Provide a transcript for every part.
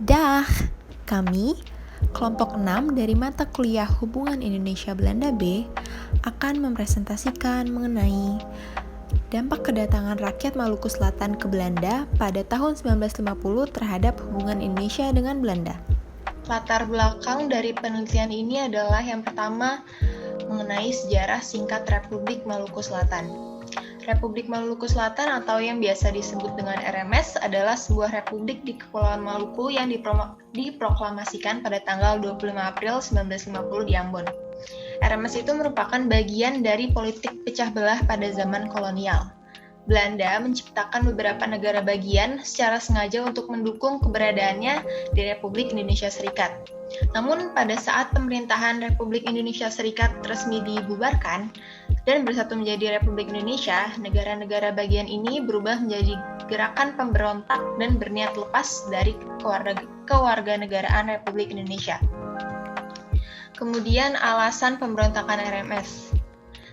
Dah, kami, kelompok 6 dari mata kuliah Hubungan Indonesia Belanda B, akan mempresentasikan mengenai dampak kedatangan rakyat Maluku Selatan ke Belanda pada tahun 1950 terhadap hubungan Indonesia dengan Belanda. Latar belakang dari penelitian ini adalah yang pertama mengenai sejarah singkat Republik Maluku Selatan. Republik Maluku Selatan atau yang biasa disebut dengan RMS adalah sebuah republik di Kepulauan Maluku yang diproklamasikan pada tanggal 25 April 1950 di Ambon. RMS itu merupakan bagian dari politik pecah belah pada zaman kolonial. Belanda menciptakan beberapa negara bagian secara sengaja untuk mendukung keberadaannya di Republik Indonesia Serikat. Namun pada saat pemerintahan Republik Indonesia Serikat resmi dibubarkan dan bersatu menjadi Republik Indonesia, negara-negara bagian ini berubah menjadi gerakan pemberontak dan berniat lepas dari kewarganegaraan Republik Indonesia. Kemudian alasan pemberontakan RMS.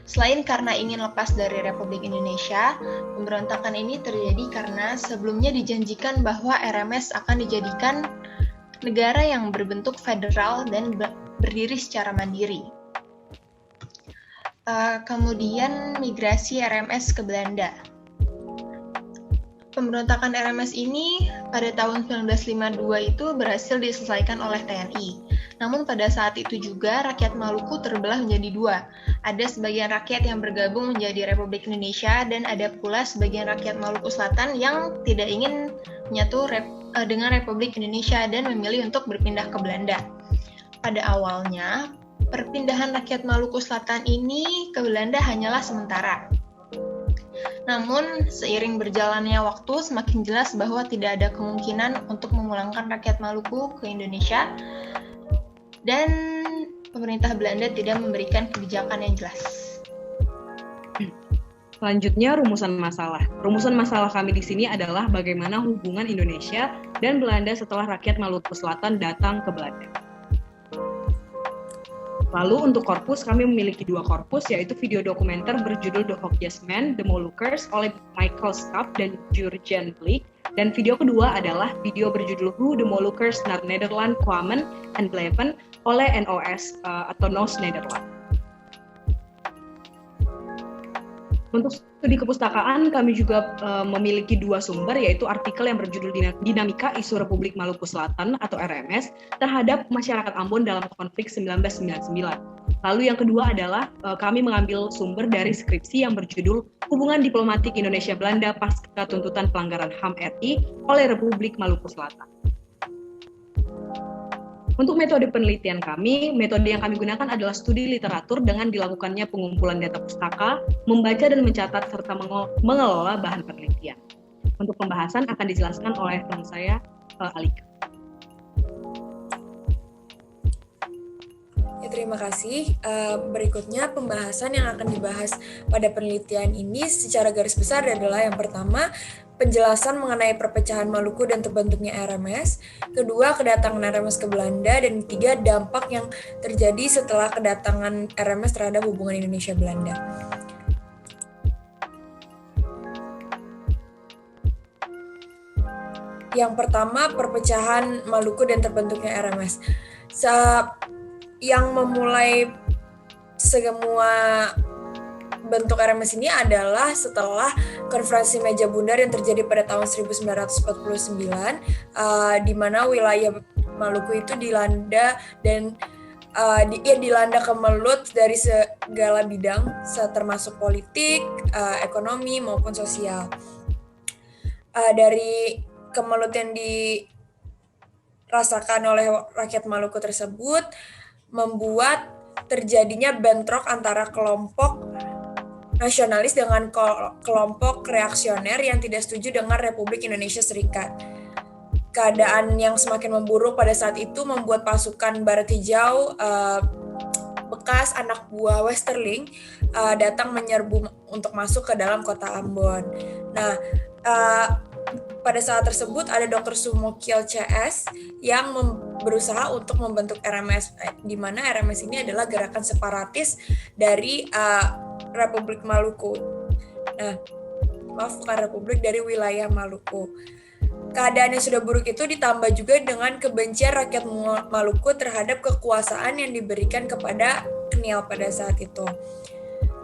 Selain karena ingin lepas dari Republik Indonesia, pemberontakan ini terjadi karena sebelumnya dijanjikan bahwa RMS akan dijadikan negara yang berbentuk federal dan berdiri secara mandiri. Kemudian migrasi RMS ke Belanda. Pemberontakan RMS ini pada tahun 1952 itu berhasil diselesaikan oleh TNI. Namun pada saat itu juga rakyat Maluku terbelah menjadi dua. Ada sebagian rakyat yang bergabung menjadi Republik Indonesia dan ada pula sebagian rakyat Maluku Selatan yang tidak ingin menyatu dengan Republik Indonesia dan memilih untuk berpindah ke Belanda. Pada awalnya, perpindahan rakyat Maluku Selatan ini ke Belanda hanyalah sementara. Namun, seiring berjalannya waktu, semakin jelas bahwa tidak ada kemungkinan untuk memulangkan rakyat Maluku ke Indonesia dan pemerintah Belanda tidak memberikan kebijakan yang jelas. Selanjutnya, rumusan masalah. Rumusan masalah kami di sini adalah bagaimana hubungan Indonesia dan Belanda setelah rakyat Maluku Selatan datang ke Belanda. Lalu untuk korpus, kami memiliki dua korpus, yaitu video dokumenter berjudul The Hopeless Man, The Moluccas oleh Michael Stapp dan Jurgen Blik. Dan video kedua adalah video berjudul Who the Moluccas naar Nederland kwamen en bleven oleh NOS atau NOS Nederland. Untuk studi kepustakaan, kami juga memiliki dua sumber, yaitu artikel yang berjudul Dinamika Isu Republik Maluku Selatan atau RMS terhadap masyarakat Ambon dalam konflik 1999. Lalu yang kedua adalah kami mengambil sumber dari skripsi yang berjudul Hubungan Diplomatik Indonesia-Belanda pasca tuntutan pelanggaran HAM RI oleh Republik Maluku Selatan. Untuk metode penelitian kami, metode yang kami gunakan adalah studi literatur dengan dilakukannya pengumpulan data pustaka, membaca dan mencatat, serta mengelola bahan penelitian. Untuk pembahasan akan dijelaskan oleh teman saya, Alika. Ya, terima kasih. Berikutnya pembahasan yang akan dibahas pada penelitian ini secara garis besar adalah yang pertama, penjelasan mengenai perpecahan Maluku dan terbentuknya RMS, kedua kedatangan RMS ke Belanda, dan ketiga dampak yang terjadi setelah kedatangan RMS terhadap hubungan Indonesia-Belanda. Yang pertama, perpecahan Maluku dan terbentuknya RMS. Yang memulai semua bentuk RMS ini adalah setelah konferensi meja bundar yang terjadi pada tahun 1949, di mana wilayah Maluku itu dilanda dan dilanda kemelut dari segala bidang, termasuk politik, ekonomi maupun sosial. Dari kemelut yang dirasakan oleh rakyat Maluku tersebut membuat terjadinya bentrok antara kelompok nasionalis dengan kelompok reaksioner yang tidak setuju dengan Republik Indonesia Serikat. Keadaan yang semakin memburuk pada saat itu membuat pasukan Barat Hijau bekas anak buah Westerling datang menyerbu untuk masuk ke dalam kota Ambon. Nah, pada saat tersebut ada Dr. Sumokil CS yang berusaha untuk membentuk RMS, di mana RMS ini adalah gerakan separatis dari Republik Maluku. Nah, bukan Republik, dari wilayah Maluku. keadaan yang sudah buruk itu ditambah juga dengan kebencian rakyat Maluku terhadap kekuasaan yang diberikan kepada KNIL pada saat itu.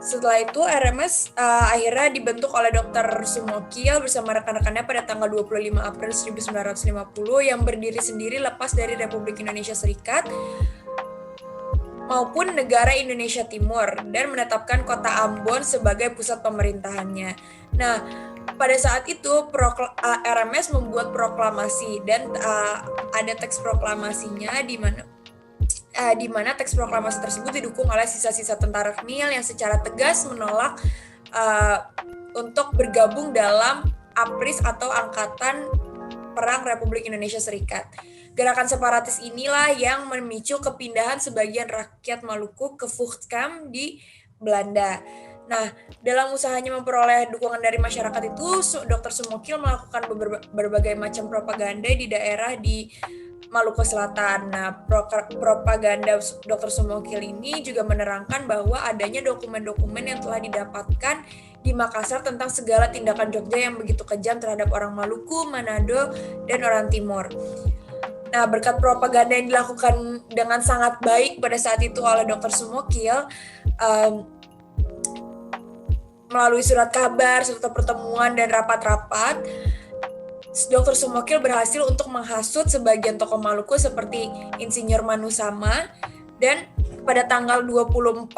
Setelah itu RMS akhirnya dibentuk oleh Dr. Sumokil bersama rekan-rekannya pada tanggal 25 April 1950 yang berdiri sendiri lepas dari Republik Indonesia Serikat maupun negara Indonesia Timur dan menetapkan kota Ambon sebagai pusat pemerintahannya. Nah, pada saat itu RMS membuat proklamasi dan ada teks proklamasinya di mana teks proklamasi tersebut didukung oleh sisa-sisa tentara KNIL yang secara tegas menolak untuk bergabung dalam APRIS atau Angkatan Perang Republik Indonesia Serikat. Gerakan separatis inilah yang memicu kepindahan sebagian rakyat Maluku ke Volkskamp di Belanda. Nah, dalam usahanya memperoleh dukungan dari masyarakat itu, Dr. Sumokil melakukan berbagai macam propaganda di daerah di Maluku Selatan. Nah, propaganda Dr. Sumokil ini juga menerangkan bahwa adanya dokumen-dokumen yang telah didapatkan di Makassar tentang segala tindakan Jogja yang begitu kejam terhadap orang Maluku, Manado, dan orang Timur. Nah, berkat propaganda yang dilakukan dengan sangat baik pada saat itu oleh Dr. Sumokil, melalui surat kabar, serta pertemuan dan rapat-rapat, Dr. Sumokil berhasil untuk menghasut sebagian tokoh Maluku seperti Insinyur Manusama, dan pada tanggal 24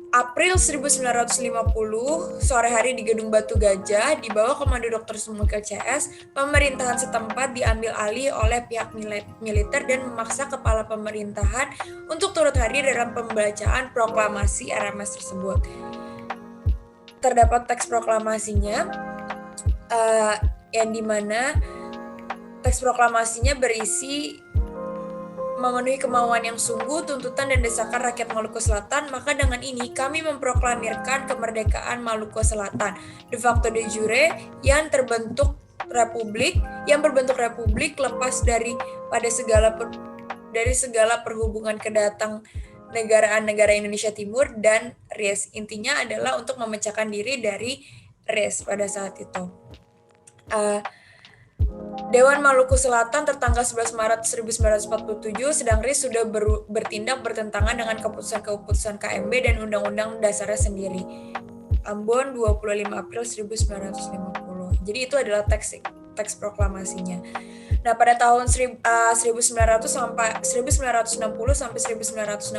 April 1950, sore hari di Gedung Batu Gajah, di bawah komando Dr. Sumokil CS, pemerintahan setempat diambil alih oleh pihak militer dan memaksa kepala pemerintahan untuk turut hadir dalam pembacaan proklamasi RMS tersebut. Terdapat teks proklamasinya, yang dimana teks proklamasinya berisi memenuhi kemauan yang sungguh, tuntutan dan desakan rakyat Maluku Selatan, maka dengan ini kami memproklamirkan kemerdekaan Maluku Selatan, de facto de jure yang berbentuk republik lepas dari segala perhubungan kedatang negara Indonesia Timur dan RIS. Intinya adalah untuk memecahkan diri dari RIS pada saat itu. Dewan Maluku Selatan tertanggal 11 Maret 1947, sedang RIS sudah bertindak bertentangan dengan keputusan-keputusan KMB dan Undang-Undang Dasarnya sendiri. Ambon 25 April 1950. Jadi itu adalah teks proklamasinya. Nah, pada tahun 1960 sampai 1965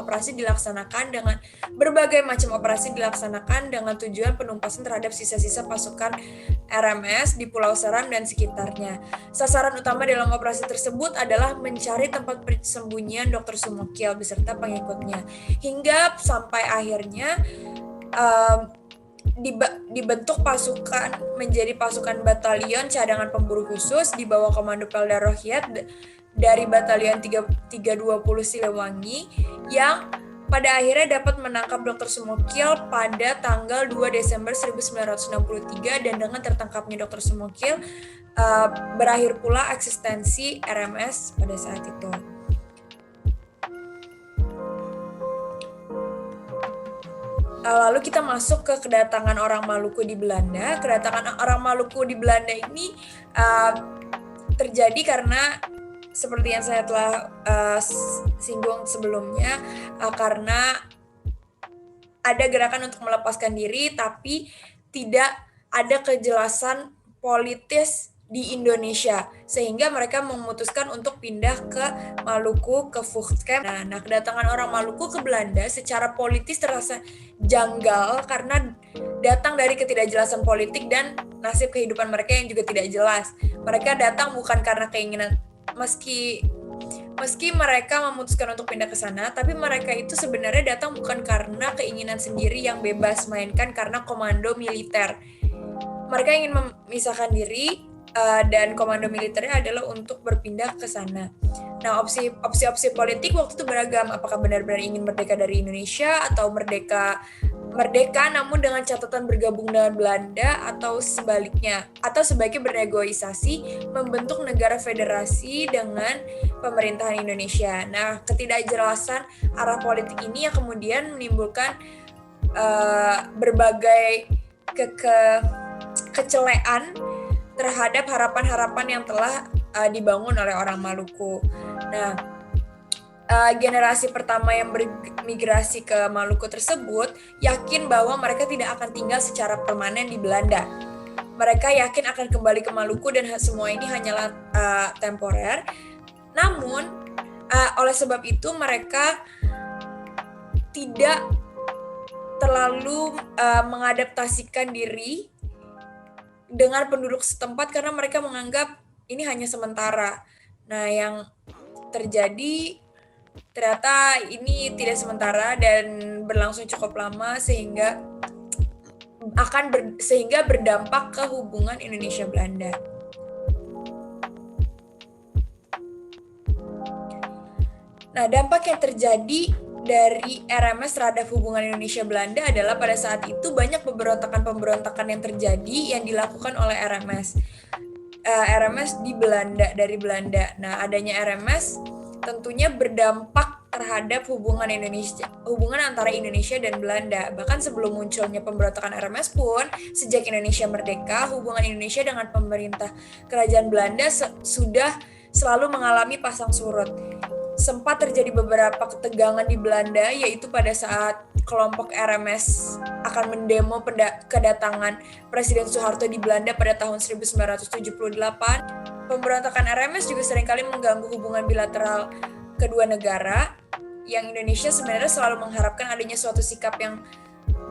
operasi dilaksanakan dengan berbagai macam operasi dilaksanakan dengan tujuan penumpasan terhadap sisa-sisa pasukan RMS di Pulau Seram dan sekitarnya. Sasaran utama dalam operasi tersebut adalah mencari tempat persembunyian Dr. Sumokil beserta pengikutnya, hingga sampai akhirnya dibentuk pasukan menjadi pasukan batalion cadangan pemburu khusus di bawah komando Pelda Rohiyat dari batalion 320 Siliwangi yang pada akhirnya dapat menangkap Dr. Sumokil pada tanggal 2 Desember 1963, dan dengan tertangkapnya Dr. Sumokil berakhir pula eksistensi RMS pada saat itu. Lalu kita masuk ke kedatangan orang Maluku di Belanda. Kedatangan orang Maluku di Belanda ini terjadi karena seperti yang saya telah singgung sebelumnya, karena ada gerakan untuk melepaskan diri, tapi tidak ada kejelasan politis di Indonesia, sehingga mereka memutuskan untuk pindah ke Maluku, ke Volkskamp. Nah, kedatangan orang Maluku ke Belanda secara politis terasa janggal karena datang dari ketidakjelasan politik dan nasib kehidupan mereka yang juga tidak jelas. Mereka datang bukan karena keinginan, meski mereka memutuskan untuk pindah ke sana, tapi mereka itu sebenarnya datang bukan karena keinginan sendiri yang bebas, melainkan karena komando militer. Mereka ingin memisahkan diri, dan komando militernya adalah untuk berpindah ke sana. Nah, opsi politik waktu itu beragam. Apakah benar-benar ingin merdeka dari Indonesia atau merdeka namun dengan catatan bergabung dengan Belanda, atau sebaliknya, atau sebaiknya bernegosiasi membentuk negara federasi dengan pemerintahan Indonesia. Nah, ketidakjelasan arah politik ini yang kemudian menimbulkan berbagai kecelean terhadap harapan-harapan yang telah dibangun oleh orang Maluku. Nah, generasi pertama yang bermigrasi ke Maluku tersebut yakin bahwa mereka tidak akan tinggal secara permanen di Belanda. Mereka yakin akan kembali ke Maluku dan semua ini hanyalah temporer. Namun, oleh sebab itu mereka tidak terlalu mengadaptasikan diri dengan penduduk setempat karena mereka menganggap ini hanya sementara. Nah, yang terjadi ternyata ini tidak sementara dan berlangsung cukup lama sehingga berdampak ke hubungan Indonesia-Belanda. Nah, dampak yang terjadi dari RMS terhadap hubungan Indonesia-Belanda adalah pada saat itu banyak pemberontakan yang terjadi yang dilakukan oleh RMS dari Belanda. Nah, adanya RMS tentunya berdampak terhadap hubungan antara Indonesia dan Belanda. Bahkan sebelum munculnya pemberontakan RMS pun, sejak Indonesia merdeka, hubungan Indonesia dengan pemerintah kerajaan Belanda sudah selalu mengalami pasang surut. Sempat terjadi beberapa ketegangan di Belanda, yaitu pada saat kelompok RMS akan mendemo kedatangan Presiden Soeharto di Belanda pada tahun 1978. Pemberontakan RMS juga seringkali mengganggu hubungan bilateral kedua negara, yang Indonesia sebenarnya selalu mengharapkan adanya suatu sikap yang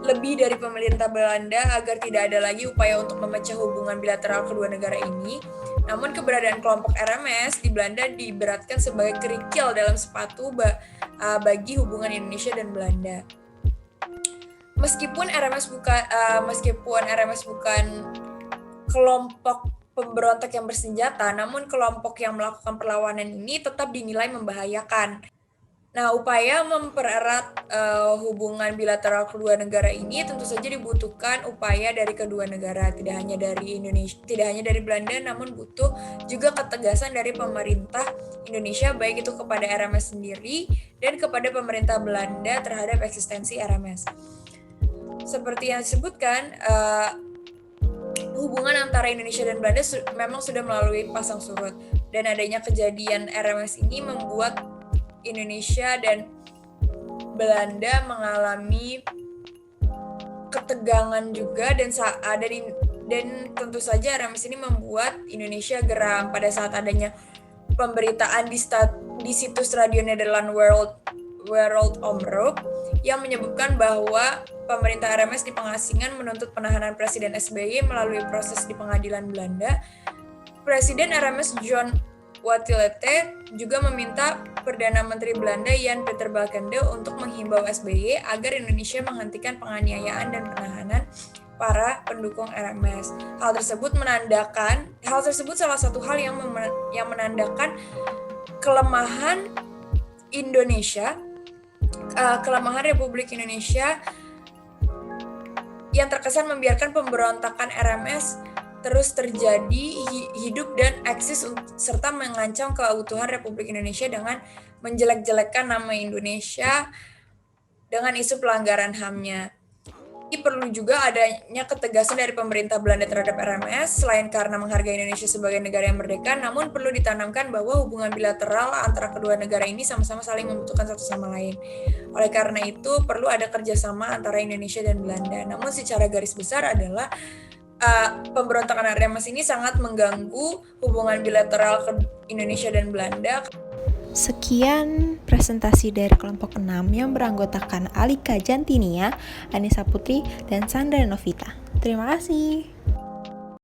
lebih dari pemerintah Belanda agar tidak ada lagi upaya untuk memecah hubungan bilateral kedua negara ini. Namun keberadaan kelompok RMS di Belanda diberatkan sebagai kerikil dalam sepatu bagi hubungan Indonesia dan Belanda. Meskipun RMS bukan kelompok pemberontak yang bersenjata, namun kelompok yang melakukan perlawanan ini tetap dinilai membahayakan. Nah, upaya mempererat hubungan bilateral kedua negara ini tentu saja dibutuhkan upaya dari kedua negara, tidak hanya dari Belanda, namun butuh juga ketegasan dari pemerintah Indonesia, baik itu kepada RMS sendiri dan kepada pemerintah Belanda terhadap eksistensi RMS. Seperti yang disebutkan, hubungan antara Indonesia dan Belanda memang sudah melalui pasang surut, dan adanya kejadian RMS ini membuat Indonesia dan Belanda mengalami ketegangan juga, dan tentu saja RMS ini membuat Indonesia geram pada saat adanya pemberitaan di situs radio Nederland World Omroep yang menyebutkan bahwa pemerintah RMS di pengasingan menuntut penahanan Presiden SBY melalui proses di pengadilan Belanda. Presiden RMS John Watilete juga meminta Perdana Menteri Belanda Jan Peter Balkenende untuk menghimbau SBY agar Indonesia menghentikan penganiayaan dan penahanan para pendukung RMS. Hal tersebut salah satu hal yang menandakan kelemahan Republik Indonesia yang terkesan membiarkan pemberontakan RMS terus terjadi, hidup dan eksis serta mengancam keutuhan Republik Indonesia dengan menjelek-jelekkan nama Indonesia dengan isu pelanggaran HAM-nya. Ini perlu juga adanya ketegasan dari pemerintah Belanda terhadap RMS, selain karena menghargai Indonesia sebagai negara yang merdeka, namun perlu ditanamkan bahwa hubungan bilateral antara kedua negara ini sama-sama saling membutuhkan satu sama lain. Oleh karena itu, perlu ada kerjasama antara Indonesia dan Belanda. Namun secara garis besar adalah pemberontakan RMS ini sangat mengganggu hubungan bilateral Indonesia dan Belanda. Sekian presentasi dari kelompok 6 yang beranggotakan Alika Jantinia, Anissa Putri, dan Sandra Novita. Terima kasih.